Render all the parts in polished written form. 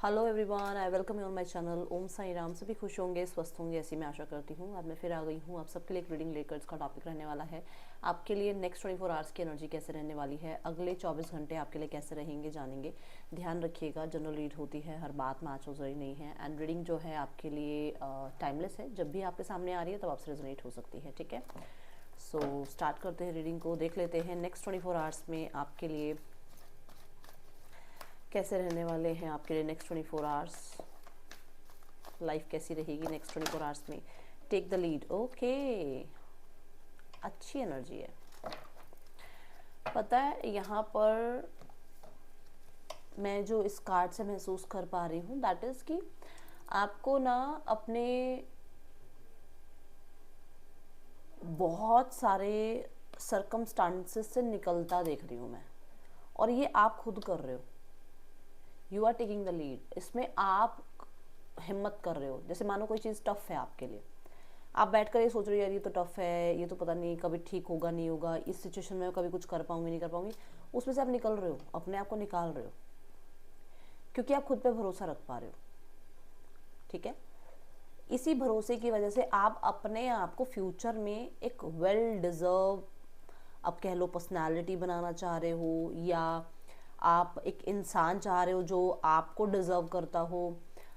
Hello everyone, I welcome you on my channel. Om Sai Ram. सभी खुश होंगे, स्वस्थ होंगे, ऐसी मैं आशा करती हूँ। आज मैं फिर आ गई हूँ आप सबके लिए एक रीडिंग लेकर। इसका टॉपिक रहने वाला है आपके लिए नेक्स्ट 24 आवर्स की एनर्जी कैसे रहने वाली है, अगले 24 घंटे आपके लिए कैसे रहेंगे, जानेंगे। ध्यान रखिएगा, जनरल रीड होती है, हर बात मैच हो रही नहीं है। एंड रीडिंग जो है आपके लिए टाइमलेस है, जब भी आपके सामने आ रही है तब आपसे रेजोनेट हो सकती है। ठीक है, सो स्टार्ट करते हैं रीडिंग को। देख लेते हैं नेक्स्ट 24 आवर्स में आपके लिए कैसे रहने वाले हैं। आपके लिए नेक्स्ट 24 आवर्स लाइफ कैसी रहेगी नेक्स्ट 24 आवर्स में। Take the lead. ओके, अच्छी एनर्जी है। पता है, यहाँ पर मैं जो इस कार्ड से महसूस कर पा रही हूँ दैट इज कि आपको ना अपने बहुत सारे सरकमस्टांसेस से निकलता देख रही हूँ मैं, और ये आप खुद कर रहे हो। You are taking the lead. इसमें आप हिम्मत कर रहे हो। जैसे मानो कोई चीज़ टफ है आपके लिए, आप बैठ कर ये सोच रहे हो यार ये तो टफ है, ये तो पता नहीं कभी ठीक होगा नहीं होगा, इस सिचुएशन में कभी कुछ कर पाऊंगी नहीं कर पाऊंगी। उसमें से आप निकल रहे हो, अपने आप को निकाल रहे हो, क्योंकि आप खुद पे भरोसा रख पा रहे हो। ठीक है, इसी भरोसे की वजह से आप अपने आप को फ्यूचर में एक वेल डिजर्व, अब कह लो, पर्सनालिटी बनाना चाह रहे हो, या आप एक इंसान चाह रहे हो जो आपको डिजर्व करता हो।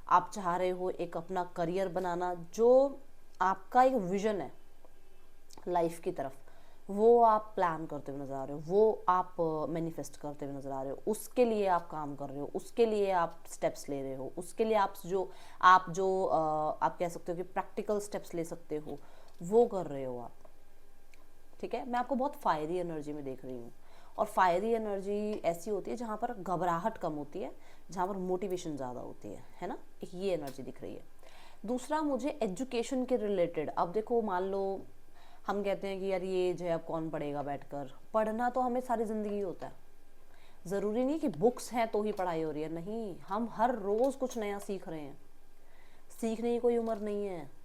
आप चाह रहे हो एक अपना करियर बनाना, जो आपका एक विजन है लाइफ की तरफ, वो आप प्लान करते हुए नजर आ रहे हो, वो आप मैनिफेस्ट करते हुए नजर आ रहे हो। उसके लिए आप काम कर रहे हो, उसके लिए आप स्टेप्स ले रहे हो, उसके लिए आप कह सकते हो कि प्रैक्टिकल स्टेप्स ले सकते हो, वो कर रहे हो आप। ठीक है, मैं आपको बहुत फायरी एनर्जी में देख रही हूँ। और फायरी एनर्जी ऐसी होती है जहाँ पर घबराहट कम होती है, जहाँ पर मोटिवेशन ज़्यादा होती है ना। एक ये एनर्जी दिख रही है। दूसरा, मुझे एजुकेशन के रिलेटेड, अब देखो मान लो हम कहते हैं कि यार ये जो है अब कौन पढ़ेगा बैठकर। पढ़ना तो हमें सारी ज़िंदगी होता है। ज़रूरी नहीं कि बुक्स हैं तो ही पढ़ाई हो रही है, नहीं, हम हर रोज़ कुछ नया सीख रहे हैं। सीखने की कोई उम्र नहीं है।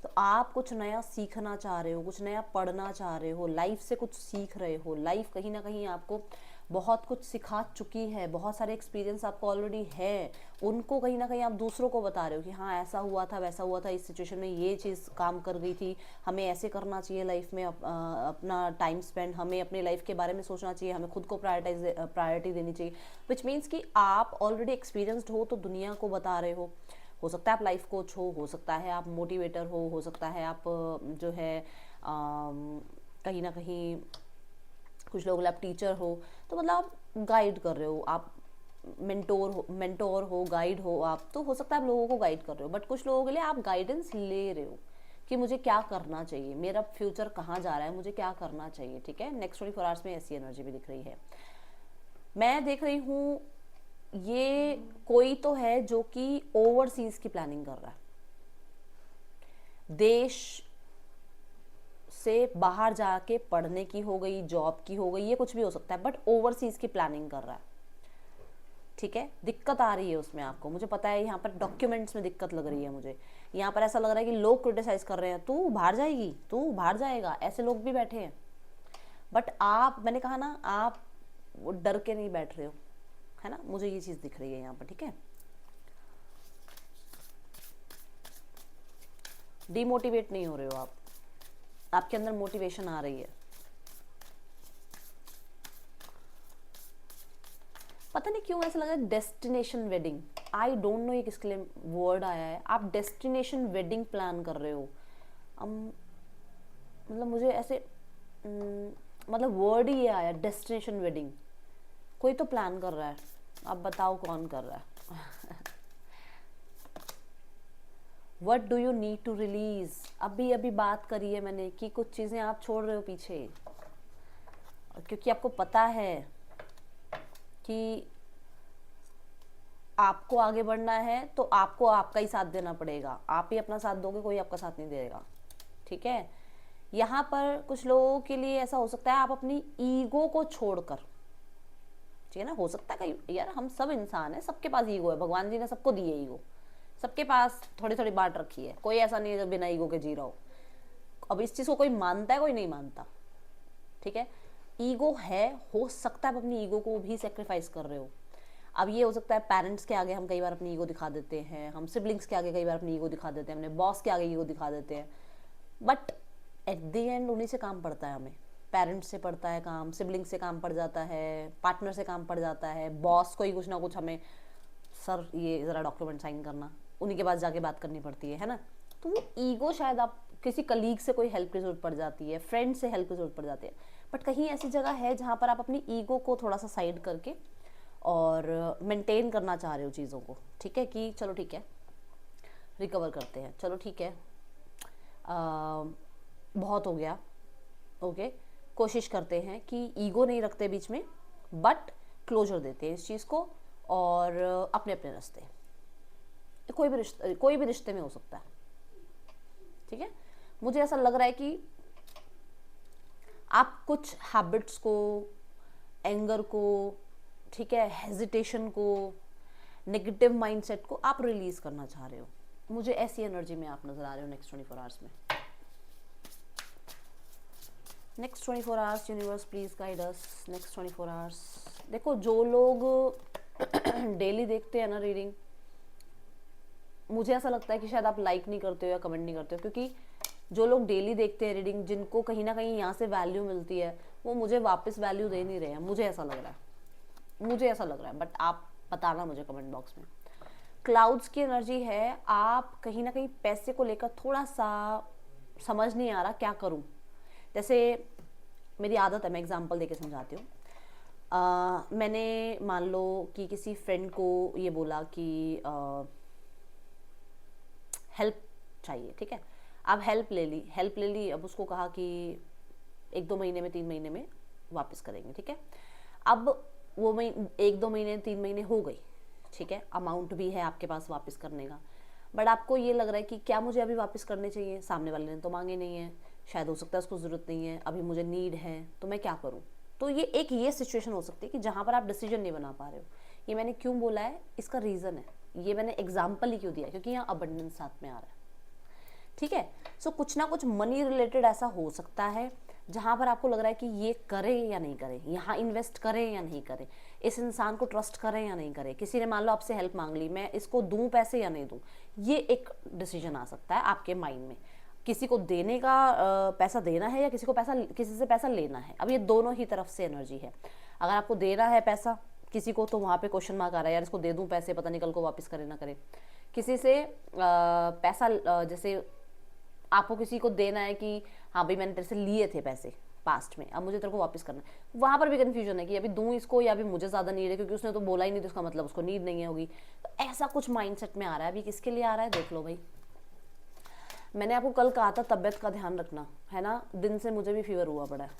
तो आप कुछ नया सीखना चाह रहे हो, कुछ नया पढ़ना चाह रहे हो, लाइफ से कुछ सीख रहे हो। लाइफ कहीं ना कहीं आपको बहुत कुछ सिखा चुकी है, बहुत सारे एक्सपीरियंस आपको ऑलरेडी है। उनको कहीं ना कहीं आप दूसरों को बता रहे हो कि हाँ ऐसा हुआ था, वैसा हुआ था, इस सिचुएशन में ये चीज़ काम कर गई थी, हमें ऐसे करना चाहिए लाइफ में। अपना टाइम स्पेंड, हमें अपनी लाइफ के बारे में सोचना चाहिए, हमें खुद को प्रायोरिटी देनी चाहिए। विच मीन्स कि आप ऑलरेडी एक्सपीरियंसड हो, तो दुनिया को बता रहे हो सकता है आप लाइफ कोच हो सकता है आप मोटिवेटर हो सकता है आप जो है कहीं ना कहीं कुछ लोग आप टीचर हो। तो मतलब आप गाइड कर रहे हो, आप मेंटोर हो, गाइड हो आप। तो हो सकता है आप लोगों को गाइड कर रहे हो, बट कुछ लोगों के लिए आप गाइडेंस ले रहे हो कि मुझे क्या करना चाहिए, मेरा फ्यूचर कहाँ जा रहा है, मुझे क्या करना चाहिए। ठीक है, नेक्स्ट 24 आवर्स में ऐसी एनर्जी भी दिख रही है। मैं देख रही हूँ ये कोई तो है जो कि ओवरसीज की प्लानिंग कर रहा है, देश से बाहर जाके पढ़ने की हो गई, जॉब की हो गई, ये कुछ भी हो सकता है, बट ओवरसीज की प्लानिंग कर रहा है। ठीक है, दिक्कत आ रही है उसमें आपको, मुझे पता है। यहाँ पर डॉक्यूमेंट्स में दिक्कत लग रही है मुझे। यहाँ पर ऐसा लग रहा है कि लोग क्रिटिसाइज कर रहे हैं, तू बाहर जाएगी, तू बाहर जाएगा, ऐसे लोग भी बैठे हैं। बट आप, मैंने कहा ना, आप वो डर के नहीं बैठ रहे हो, है ना। मुझे ये चीज़ दिख रही है यहाँ पर। ठीक है, डीमोटिवेट नहीं हो रहे हो आप, आपके अंदर मोटिवेशन आ रही है। पता नहीं क्यों ऐसा लग रहा है destination wedding. I don't know ये किसके लिए वर्ड आया है। आप डेस्टिनेशन वेडिंग प्लान कर रहे हो। मतलब मुझे ऐसे मतलब वर्ड ही ये आया, डेस्टिनेशन वेडिंग। कोई तो प्लान कर रहा है, आप बताओ कौन कर रहा है। What do you need to release. अभी अभी बात करी है मैंने कि कुछ चीज़ें आप छोड़ रहे हो पीछे, क्योंकि आपको पता है कि आपको आगे बढ़ना है तो आपको आपका ही साथ देना पड़ेगा। आप ही अपना साथ दोगे, कोई आपका साथ नहीं देगा। ठीक है, यहाँ पर कुछ लोगों के लिए ऐसा हो सकता है आप अपनी ईगो को छोड़कर, ठीक है ना, हो सकता है कहीं, यार हम सब इंसान है, सबके पास ईगो है, भगवान जी ने सबको दी है ईगो, सबके पास थोड़ी थोड़ी बांट रखी है। कोई ऐसा नहीं है जो बिना ईगो के जी रहा हो। अब इस चीज़ को कोई मानता है, कोई नहीं मानता। ठीक है, ईगो है, हो सकता है आप अपनी ईगो को भी सेक्रीफाइस कर रहे हो। अब ये हो सकता है पेरेंट्स के आगे हम कई बार अपनी ईगो दिखा देते हैं, हम सिबलिंग्स के आगे कई बार अपनी ईगो दिखा देते हैं, अपने बॉस के आगे ईगो दिखा देते हैं, बट एट द एंड उन्हीं से काम पड़ता है हमें। पेरेंट्स से पड़ता है काम, सिबलिंग्स से काम पड़ जाता है, पार्टनर से काम पड़ जाता है, बॉस को ही कुछ ना कुछ हमें, सर ये ज़रा डॉक्यूमेंट साइन करना, उन्हीं के पास जाके बात करनी पड़ती है ना। तो वो ईगो शायद आप किसी कलीग से कोई हेल्प की ज़रूरत पड़ जाती है, फ्रेंड से हेल्प की ज़रूरत पड़ जाती है, बट कहीं ऐसी जगह है जहाँ पर आप अपनी ईगो को थोड़ा सा साइड करके और मेंटेन करना चाह रहे हो चीज़ों को, ठीक है, कि चलो ठीक है रिकवर करते हैं, चलो ठीक है बहुत हो गया, ओके, कोशिश करते हैं कि ईगो नहीं रखते बीच में, बट क्लोजर देते हैं इस चीज़ को और अपने अपने रास्ते, कोई भी रिश्ते में हो सकता है, ठीक है। मुझे ऐसा लग रहा है कि आप कुछ हैबिट्स को, एंगर को, ठीक है, हेजिटेशन को, नेगेटिव माइंडसेट को आप रिलीज करना चाह रहे हो। मुझे ऐसी एनर्जी में आप नजर आ रहे हो नेक्स्ट 24 आवर्स में। Next 24 hours universe please guide us. Next 24 hours देखो, जो लोग डेली देखते हैं ना रीडिंग, मुझे ऐसा लगता है कि शायद आप लाइक नहीं करते हो या कमेंट नहीं करते हो, क्योंकि जो लोग डेली देखते हैं रीडिंग, जिनको कहीं ना कहीं यहाँ से वैल्यू मिलती है, वो मुझे वापस वैल्यू दे नहीं रहे हैं, मुझे ऐसा लग रहा है, बट आप बताना मुझे कमेंट बॉक्स में। क्लाउड्स की एनर्जी है, आप कहीं ना कहीं पैसे को लेकर थोड़ा सा समझ नहीं आ रहा क्या करूं। जैसे मेरी आदत है, मैं एग्जांपल देके समझाती हूँ। मैंने मान लो कि किसी फ्रेंड को ये बोला कि हेल्प चाहिए, ठीक है, अब हेल्प ले ली, अब उसको कहा कि 1-2 महीने में 3 महीने में वापस करेंगे, ठीक है। अब वो 1-2 महीने 3 महीने हो गई, ठीक है, अमाउंट भी है आपके पास वापस करने का, बट आपको ये लग रहा है कि क्या मुझे अभी वापस करने चाहिए, सामने वाले ने तो मांगे नहीं है, शायद हो सकता है उसको ज़रूरत नहीं है, अभी मुझे नीड है, तो मैं क्या करूँ। तो ये सिचुएशन हो सकती है कि जहाँ पर आप डिसीजन नहीं बना पा रहे हो। ये मैंने क्यों बोला है, इसका रीज़न है, ये मैंने एग्जाम्पल ही क्यों दिया, क्योंकि यहाँ अबंडेंस साथ में आ रहा है, ठीक है। सो कुछ ना कुछ मनी रिलेटेड ऐसा हो सकता है जहाँ पर आपको लग रहा है कि ये करें या नहीं करें, यहाँ इन्वेस्ट करें या नहीं करें, इस इंसान को ट्रस्ट करें या नहीं करें, किसी ने मान लो आपसे हेल्प मांग ली, मैं इसको दूं पैसे या नहीं दूं, ये एक डिसीजन आ सकता है आपके माइंड में। किसी को देने का पैसा देना है या किसी से पैसा लेना है, अब ये दोनों ही तरफ से एनर्जी है। अगर आपको देना है पैसा किसी को, तो वहाँ पे क्वेश्चन मार्क आ रहा है, यार इसको दे दूं पैसे, पता नहीं कल को वापस करे ना करे। किसी से पैसा जैसे आपको किसी को देना है कि हाँ भाई मैंने तेरे से लिए थे पैसे पास्ट में, अब मुझे तेरे को वापस करना है, वहाँ पर भी कन्फ्यूजन है कि अभी दूं इसको या अभी मुझे ज़्यादा नीड है, क्योंकि उसने तो बोला ही नहीं, तो उसका मतलब उसको नीड नहीं है होगी। तो ऐसा कुछ माइंडसेट में आ रहा है। अभी किसके लिए आ रहा है देख लो भाई। मैंने आपको कल कहा था तबियत का ध्यान रखना है ना, दिन से मुझे भी फीवर हुआ पड़ा है।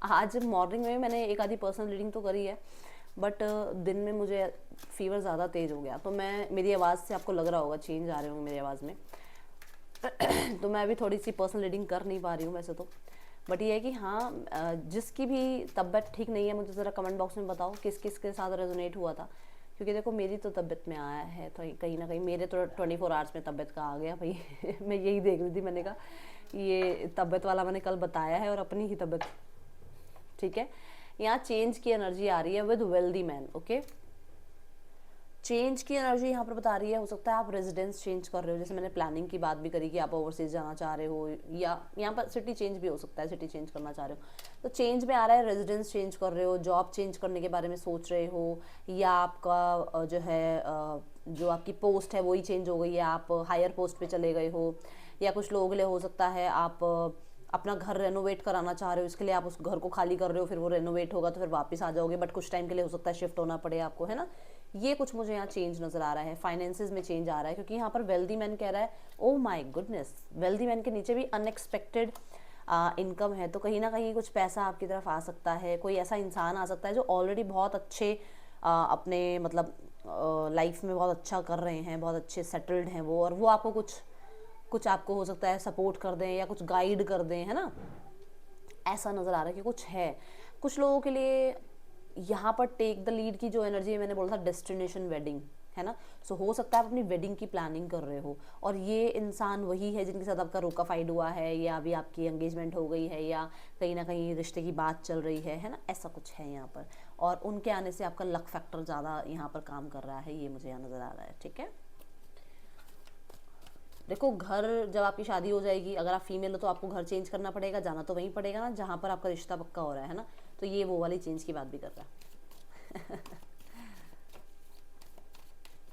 आज मॉर्निंग में मैंने एक आधी पर्सनल रीडिंग तो करी है, बट दिन में मुझे फीवर ज़्यादा तेज़ हो गया, तो मेरी आवाज़ से आपको लग रहा होगा चेंज आ रहे होंगे मेरी आवाज़ में। तो मैं अभी थोड़ी सी पर्सनल रीडिंग कर नहीं पा रही हूँ वैसे तो, बट ये है कि हाँ जिसकी भी तबीयत ठीक नहीं है, मुझे ज़रा कमेंट बॉक्स में बताओ किस किस के साथ रेजोनेट हुआ था, क्योंकि देखो मेरी तो तबीयत में आया है, तो कहीं ना कहीं मेरे तो 24 आवर्स में तबीयत का आ गया भाई। मैं यही देख रही थी, मैंने कहा ये तबीयत वाला मैंने कल बताया है और अपनी ही तबीयत, ठीक है। यहाँ चेंज की एनर्जी आ रही है with wealthy man, okay. Change की एनर्जी यहाँ पर बता रही है, हो सकता है आप रेजिडेंस चेंज कर रहे हो, जैसे मैंने प्लानिंग की बात भी करी कि आप ओवरसीज जाना चाह रहे हो, या यहाँ पर सिटी चेंज भी हो सकता है, सिटी चेंज करना चाह रहे हो। तो चेंज में आ रहा है रेजिडेंस चेंज कर रहे हो, जॉब चेंज करने के बारे में सोच रहे हो, या आपका जो है जो आपकी पोस्ट है वही चेंज हो गई है, आप हायर पोस्ट पे चले गए हो, या कुछ लोगों के लिए हो सकता है आप अपना घर रेनोवेट कराना चाह रहे हो, इसके लिए आप उस घर को खाली कर रहे हो, फिर वो रेनोवेट होगा तो फिर वापस आ जाओगे, बट कुछ टाइम के लिए हो सकता है शिफ्ट होना पड़े आपको, है ना। ये कुछ मुझे यहाँ चेंज नज़र आ रहा है। फाइनेंसेस में चेंज आ रहा है, क्योंकि यहाँ पर वेल्दी मैन कह रहा है, oh my goodness, wealthy man के नीचे भी अनएक्सपेक्टेड इनकम है, तो कहीं ना कहीं कुछ पैसा आपकी तरफ आ सकता है। कोई ऐसा इंसान आ सकता है जो ऑलरेडी बहुत अच्छे अपने मतलब लाइफ में बहुत अच्छा कर रहे हैं, बहुत अच्छे सेटल्ड हैं वो, और वो आपको कुछ आपको हो सकता है सपोर्ट कर दें या कुछ गाइड कर दें, है ना। ऐसा नज़र आ रहा है कि कुछ है। कुछ लोगों के लिए यहाँ पर टेक द लीड की जो एनर्जी है, मैंने बोला था डेस्टिनेशन वेडिंग, है ना। सो हो सकता है आप अपनी वेडिंग की प्लानिंग कर रहे हो, और ये इंसान वही है जिनके साथ आपका रोका फाइड हुआ है, या अभी आपकी एंगेजमेंट हो गई है, या कहीं ना कहीं रिश्ते की बात चल रही है ना, ऐसा कुछ है यहाँ पर। और उनके आने से आपका लक फैक्टर ज़्यादा यहाँ पर काम कर रहा है, ये मुझे यहाँ नज़र आ रहा है। ठीक है, देखो घर जब आपकी शादी हो जाएगी, अगर आप फीमेल हो तो आपको घर चेंज करना पड़ेगा, जाना तो वहीं पड़ेगा ना जहाँ पर आपका रिश्ता पक्का हो रहा है ना, तो ये वो वाली चेंज की बात भी कर रहा है।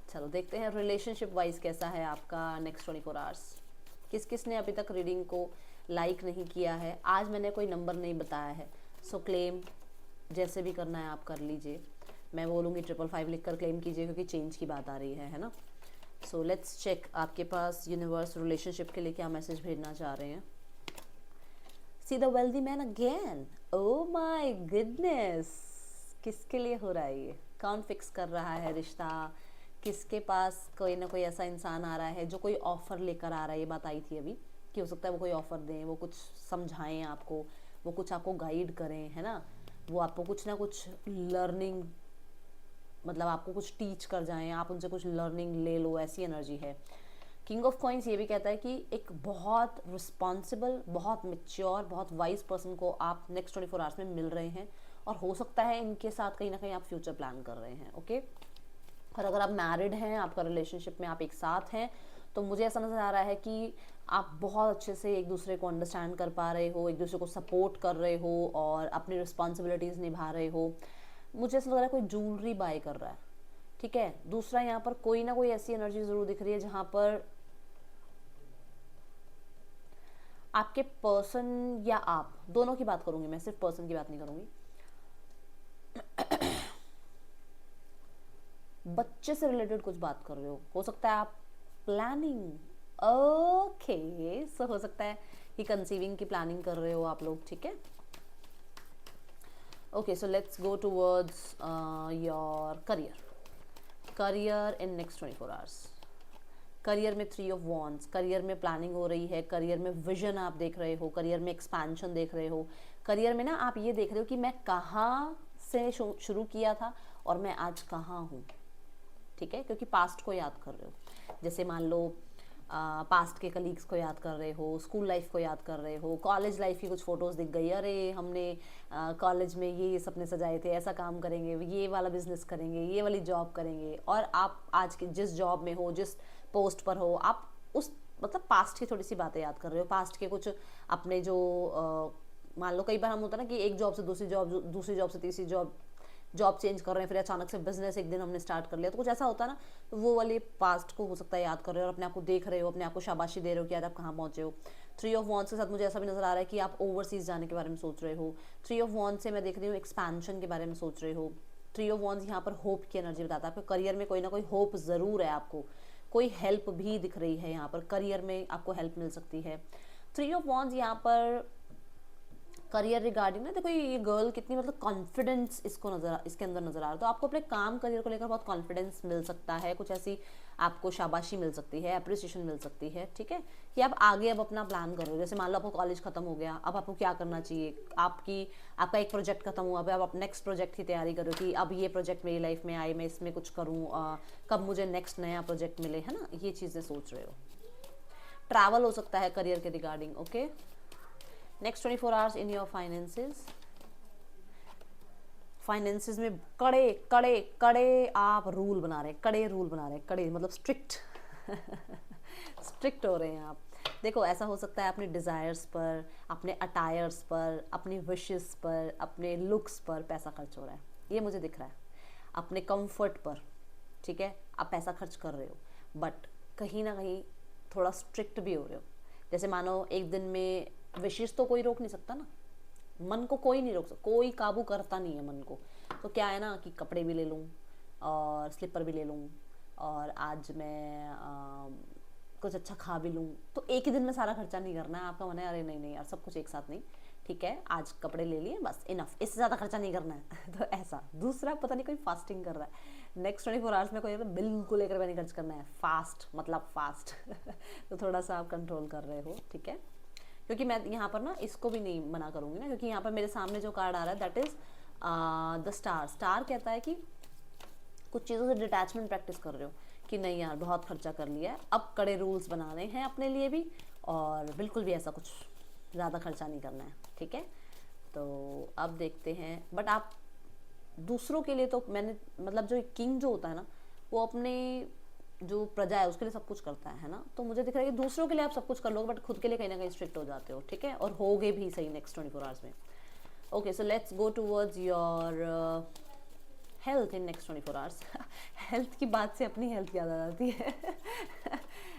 चलो देखते हैं रिलेशनशिप वाइज कैसा है आपका नेक्स्ट 24 आवर्स। किस किस ने अभी तक रीडिंग को लाइक नहीं किया है, आज मैंने कोई नंबर नहीं बताया है, सो क्लेम जैसे भी करना है आप कर लीजिए। मैं बोलूँगी 555 लिख कर क्लेम कीजिए क्योंकि चेंज की बात आ रही है ना। सो लेट्स चेक आपके पास यूनिवर्स रिलेशनशिप के लिए क्या मैसेज भेजना चाह रहे हैं। See the wealthy man again, oh my goodness, किसके लिए हो रहा है ये, कौन फिक्स कर रहा है रिश्ता, किसके पास कोई ना कोई ऐसा इंसान आ रहा है जो कोई ऑफर लेकर आ रहा है। ये बात आई थी अभी कि हो सकता है वो कोई ऑफर दें, वो कुछ समझाएं आपको, वो कुछ आपको गाइड करें, है ना, वो आपको कुछ ना कुछ लर्निंग, मतलब आपको कुछ टीच कर जाएं, आप उनसे कुछ लर्निंग ले लो, ऐसी एनर्जी है। किंग ऑफ कॉइंस ये भी कहता है कि एक बहुत रिस्पॉन्सिबल, बहुत मेच्योर, बहुत वाइज पर्सन को आप नेक्स्ट 24 आवर्स में मिल रहे हैं, और हो सकता है इनके साथ कहीं ना कहीं आप फ्यूचर प्लान कर रहे हैं। ओके, और अगर आप मैरिड हैं, आपका रिलेशनशिप में आप एक साथ हैं, तो मुझे ऐसा नज़र आ रहा है कि आप बहुत अच्छे से एक दूसरे को अंडरस्टैंड कर पा रहे हो, एक दूसरे को सपोर्ट कर रहे हो और अपनी रिस्पॉन्सिबिलिटीज़ निभा रहे हो। मुझे ऐसा लग रहा है कोई ज्वेलरी बाय कर रहा है। ठीक है, दूसरा यहाँ पर कोई ना कोई ऐसी एनर्जी ज़रूर दिख रही है जहाँ पर आपके पर्सन या आप दोनों की बात करूंगी मैं, सिर्फ पर्सन की बात नहीं करूंगी, बच्चे से रिलेटेड कुछ बात कर रहे हो सकता है आप प्लानिंग, ओके, सो हो सकता है कि कंसीविंग की प्लानिंग कर रहे हो आप लोग। ठीक है, okay, so let's go towards your career in next 24 hours. Career में 3 ऑफ वॉन्ड्स, करियर में प्लानिंग हो रही है, करियर में विजन आप देख रहे हो, करियर में एक्सपेंशन देख रहे हो, करियर में ना आप ये देख रहे हो कि मैं कहाँ से शुरू किया था और मैं आज कहाँ हूँ। ठीक है, क्योंकि पास्ट को याद कर रहे हो, जैसे मान लो पास्ट के कलीग्स को याद कर रहे हो, स्कूल लाइफ को याद कर रहे हो, कॉलेज लाइफ की कुछ फ़ोटोज़ दिख गई, अरे हमने कॉलेज में ये सपने सजाए थे, ऐसा काम करेंगे, ये वाला बिजनेस करेंगे, ये वाली जॉब करेंगे, और आप आज के जिस जॉब में हो, जिस पोस्ट पर हो, आप उस मतलब पास्ट की थोड़ी सी बातें याद कर रहे हो, पास्ट के कुछ अपने जो मान लो कई बार हम होता है ना कि एक जॉब से दूसरी जॉब, दूसरी जॉब से तीसरी जॉब चेंज कर रहे हैं, फिर अचानक से बिजनेस एक दिन हमने स्टार्ट कर लिया, तो कुछ ऐसा होता है ना, तो वो वाले पास्ट को हो सकता है याद कर रहे हो और अपने आप को देख रहे हो, अपने आप को शाबाशी दे रहे हो कि आज आप कहाँ पहुँचे हो। 3 ऑफ वॉन्ड्स के साथ मुझे ऐसा भी नजर आ रहा है कि आप ओवरसीज जाने के बारे में सोच रहे हो। 3 ऑफ वॉन्ड्स से मैं देख रही हूँ एक्सपेंशन के बारे में सोच रहे हो। 3 ऑफ वॉन्ड्स यहाँ पर होप की एनर्जी बताता है, आपके करियर में कोई ना कोई होप ज़रूर है, आपको कोई हेल्प भी दिख रही है यहाँ पर, करियर में आपको हेल्प मिल सकती है। 3 ऑफ वॉन्ड्स यहाँ पर करियर रिगार्डिंग ना, देखो ये गर्ल कितनी मतलब कॉन्फिडेंस इसके अंदर नजर आ रहा है, तो आपको अपने काम करियर को लेकर बहुत कॉन्फिडेंस मिल सकता है, कुछ ऐसी आपको शाबाशी मिल सकती है, अप्रिसिएशन मिल सकती है। ठीक है, कि आप आगे अब अपना प्लान कर रहे हो, जैसे मान लो आपको कॉलेज खत्म हो गया, अब आपको क्या करना चाहिए, आपका एक प्रोजेक्ट खत्म हुआ, अब आप नेक्स्ट प्रोजेक्ट की तैयारी करो कि अब ये प्रोजेक्ट मेरी लाइफ में आए, मैं इसमें कुछ करूँ, कब मुझे नेक्स्ट नया प्रोजेक्ट मिले, है ना, ये चीज़ें सोच रहे हो। ट्रैवल हो सकता है करियर के regarding. Okay, next 24 hours in your finances में कड़े कड़े कड़े आप रूल बना रहे हैं, कड़े मतलब स्ट्रिक्ट हो रहे हैं आप। देखो ऐसा हो सकता है अपने डिज़ायर्स पर, अपने अटायर्स पर, अपनी विशेस पर, अपने लुक्स पर पैसा खर्च हो रहा है, ये मुझे दिख रहा है, अपने कंफर्ट पर। ठीक है, आप पैसा खर्च कर रहे हो, बट कहीं ना कहीं थोड़ा स्ट्रिक्ट भी हो रहे हो। जैसे मानो एक दिन में विशेष तो कोई रोक नहीं सकता ना, मन को कोई नहीं रोक सकता, कोई काबू करता नहीं है मन को। तो क्या है ना कि कपड़े भी ले लूँ और स्लीपर भी ले लूँ और आज मैं कुछ अच्छा खा भी लूँ, तो एक ही दिन में सारा खर्चा नहीं करना है। आपका मन है अरे नहीं नहीं यार सब कुछ एक साथ नहीं, ठीक है आज कपड़े ले लिए बस इनफ, इससे ज़्यादा खर्चा नहीं करना है। तो ऐसा। दूसरा पता नहीं कोई फास्टिंग कर रहा है, नेक्स्ट 24 आवर्स में कोई बिल्कुल 1 रुपया नहीं खर्च करना है, फास्ट मतलब फास्ट। तो थोड़ा सा आप कंट्रोल कर रहे हो, ठीक है, क्योंकि मैं यहाँ पर ना इसको भी नहीं मना करूँगी ना, क्योंकि यहाँ पर मेरे सामने जो कार्ड आ रहा है दैट इज़ द स्टार कहता है कि कुछ चीज़ों से डिटैचमेंट प्रैक्टिस कर रहे हो कि नहीं यार बहुत खर्चा कर लिया है, अब कड़े रूल्स बनाने हैं अपने लिए भी और बिल्कुल भी ऐसा कुछ ज़्यादा खर्चा नहीं करना है, ठीक है। तो अब देखते हैं, बट आप दूसरों के लिए तो मैंने मतलब जो किंग जो होता है ना, वो अपने जो प्रजा है उसके लिए सब कुछ करता है ना। तो मुझे दिख रहा है कि दूसरों के लिए आप सब कुछ कर लोगे बट खुद के लिए कहीं ना कहीं स्ट्रिक्ट हो जाते हो, ठीक है, और होगे भी सही नेक्स्ट 24 आवर्स में। Okay, so let's go towards your health in next 24 hours. Health की बात से अपनी हेल्थ याद आ जाती है।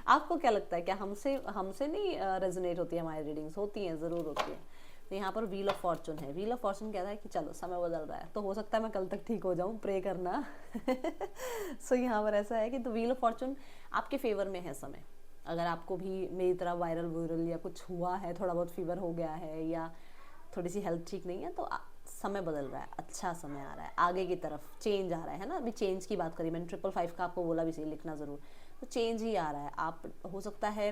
आपको क्या लगता है, क्या हमसे हमसे नहीं रेजोनेट होती है हमारी रीडिंग्स? होती हैं, ज़रूर होती है। तो यहाँ पर व्हील ऑफ फॉर्चून है। व्हील ऑफ फॉर्चून कहता है कि चलो समय बदल रहा है, तो हो सकता है मैं कल तक ठीक हो जाऊँ, प्रे करना। सो यहाँ पर ऐसा है कि तो व्हील ऑफ फॉर्चून आपके फेवर में है समय। अगर आपको भी मेरी तरह वायरल वूरल या कुछ हुआ है, थोड़ा बहुत फीवर हो गया है या थोड़ी सी हेल्थ ठीक नहीं है, तो समय बदल रहा है, अच्छा समय आ रहा है, आगे की तरफ चेंज आ रहा है ना। अभी चेंज की बात करी मैंने, 555 का आपको बोला भी सही, लिखना ज़रूर। तो चेंज ही आ रहा है। आप हो सकता है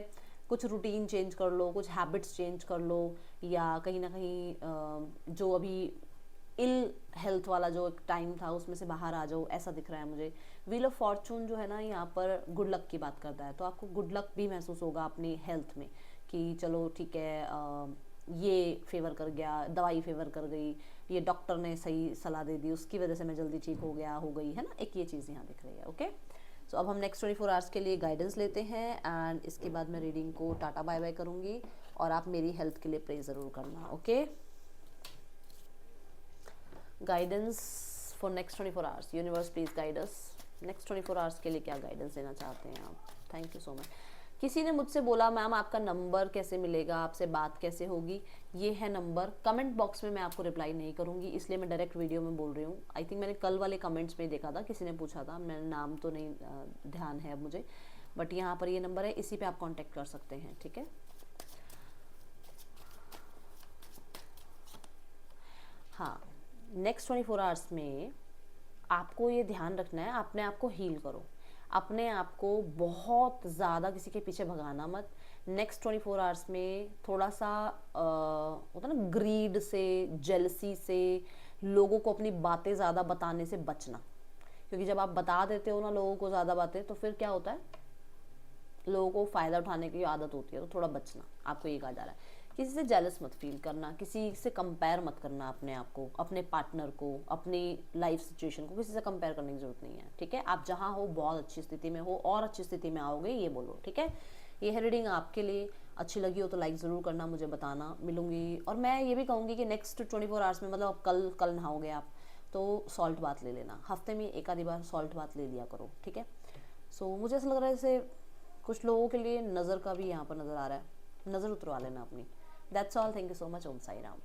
कुछ रूटीन चेंज कर लो, कुछ हैबिट्स चेंज कर लो, या कहीं ना कहीं जो अभी इल हेल्थ वाला जो एक टाइम था उसमें से बाहर आ जाओ, ऐसा दिख रहा है मुझे। व्हील ऑफ फॉर्चून जो है ना, यहाँ पर गुड लक की बात करता है, तो आपको गुड लक भी महसूस होगा अपनी हेल्थ में कि चलो ठीक है, ये फेवर कर गया, दवाई फेवर कर गई, ये डॉक्टर ने सही सलाह दे दी, उसकी वजह से मैं जल्दी ठीक हो गया, हो गई है ना, एक ये चीज़ यहाँ दिख रही है। ओके, सो अब हम नेक्स्ट 24 आवर्स के लिए गाइडेंस लेते हैं एंड इसके बाद मैं रीडिंग को टाटा बाय बाय करूँगी और आप मेरी हेल्थ के लिए प्रे ज़रूर करना। Okay, guidance for next 24 hours. Universe please guide us. Next 24 hours के लिए क्या गाइडेंस देना चाहते हैं आप? Thank you so much. किसी ने मुझसे बोला मैम आपका नंबर कैसे मिलेगा, आपसे बात कैसे होगी? ये है नंबर। कमेंट बॉक्स में मैं आपको रिप्लाई नहीं करूँगी, इसलिए मैं डायरेक्ट वीडियो में बोल रही हूँ। आई थिंक मैंने कल वाले कमेंट्स में देखा था, किसी ने पूछा था, मेरा नाम तो नहीं ध्यान है अब मुझे, बट यहाँ पर ये नंबर है, इसी पे आप कॉन्टेक्ट कर सकते हैं, ठीक है। हाँ, नेक्स्ट 24 आवर्स में आपको ये ध्यान रखना है, अपने आप को हील करो, अपने आप को बहुत ज़्यादा किसी के पीछे भगाना मत। नेक्स्ट 24 आवर्स में थोड़ा सा होता है ना, ग्रीड से, जेलसी से, लोगों को अपनी बातें ज़्यादा बताने से बचना। क्योंकि जब आप बता देते हो ना लोगों को ज़्यादा बातें, तो फिर क्या होता है, लोगों को फ़ायदा उठाने की आदत होती है, तो थोड़ा बचना। आपको ये कहा जा रहा है, किसी से जेलस मत फील करना, किसी से कंपेयर मत करना अपने आप को, अपने पार्टनर को, अपनी लाइफ सिचुएशन को किसी से कंपेयर करने की ज़रूरत नहीं है, ठीक है। आप जहाँ हो बहुत अच्छी स्थिति में हो, और अच्छी स्थिति में आओगे, ये बोलो, ठीक है। ये है रीडिंग आपके लिए। अच्छी लगी हो तो लाइक ज़रूर करना, मुझे बताना। मिलूंगी, और मैं ये भी कहूँगी कि नेक्स्ट 24 आवर्स में, मतलब कल नहाओगे आप तो सॉल्ट बाथ ले लेना, हफ्ते में एक आधी बार सॉल्ट बाथ ले लिया करो, ठीक है। सो मुझे ऐसा लग रहा है जैसे कुछ लोगों के लिए नज़र का भी यहाँ पर नज़र आ रहा है, नज़र उतरवा लेना अपनी। That's all, thank you so much. Om Sai Ram.